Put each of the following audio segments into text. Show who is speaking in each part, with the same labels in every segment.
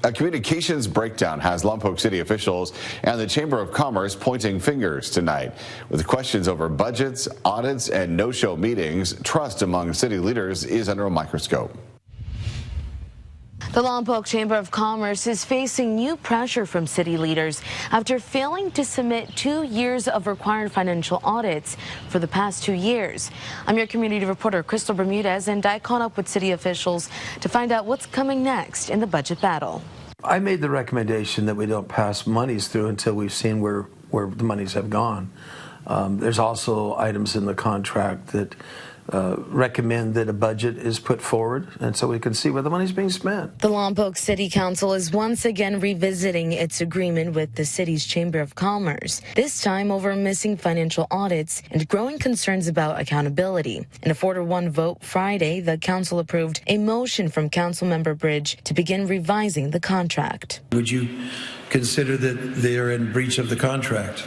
Speaker 1: A communications breakdown has Lompoc City officials and the Chamber of Commerce pointing fingers tonight. With questions over budgets, audits, and no-show meetings, trust among city leaders is under a microscope.
Speaker 2: The Lompoc Chamber of Commerce is facing new pressure from city leaders after failing to submit 2 years of required financial audits for the past 2 years. I'm your community reporter, Crystal Bermudez, and I caught up with city officials to find out what's coming next in the budget battle.
Speaker 3: I made the recommendation that we don't pass monies through until we've seen where the monies have gone. There's also items in the contract that recommend that a budget is put forward, and so we can see where the money's being spent.
Speaker 2: The Lompoc City Council is once again revisiting its agreement with the city's Chamber of Commerce, this time over missing financial audits and growing concerns about accountability. In a 4-1 vote Friday, the council approved a motion from Councilmember Bridge to begin revising the contract.
Speaker 4: Would you consider that they are in breach of the contract?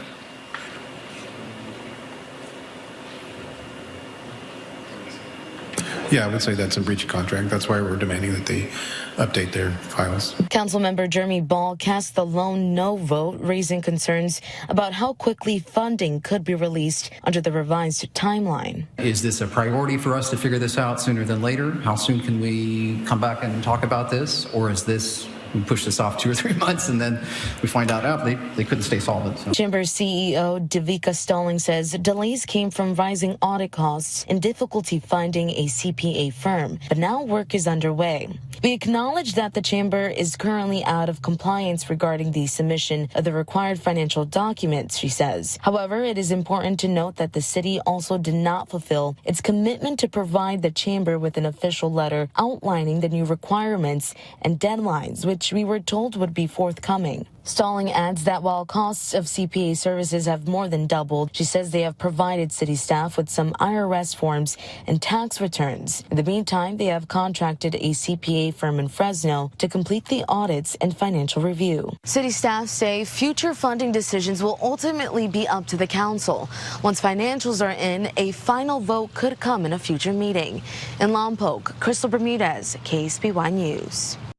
Speaker 5: Yeah, I would say that's a breach of contract. That's why we're demanding that they update their files.
Speaker 2: Councilmember Jeremy Ball cast the lone no vote, raising concerns about how quickly funding could be released under the revised timeline.
Speaker 6: Is this a priority for us to figure this out sooner than later? How soon can we come back and talk about this? Or is this, we push this off 2 or 3 months and then we find out, they couldn't stay solvent. So.
Speaker 2: Chamber CEO Devika Stalling says delays came from rising audit costs and difficulty finding a CPA firm, but now work is underway. We acknowledge that the Chamber is currently out of compliance regarding the submission of the required financial documents, she says. However, it is important to note that the city also did not fulfill its commitment to provide the Chamber with an official letter outlining the new requirements and deadlines, which we were told would be forthcoming. Stalling adds that while costs of CPA services have more than doubled, she says they have provided city staff with some IRS forms and tax returns. In the meantime, they have contracted a CPA firm in Fresno to complete the audits and financial review. City staff say future funding decisions will ultimately be up to the council. Once financials are in, a final vote could come in a future meeting. In Lompoc, Crystal Bermudez, KSBY News.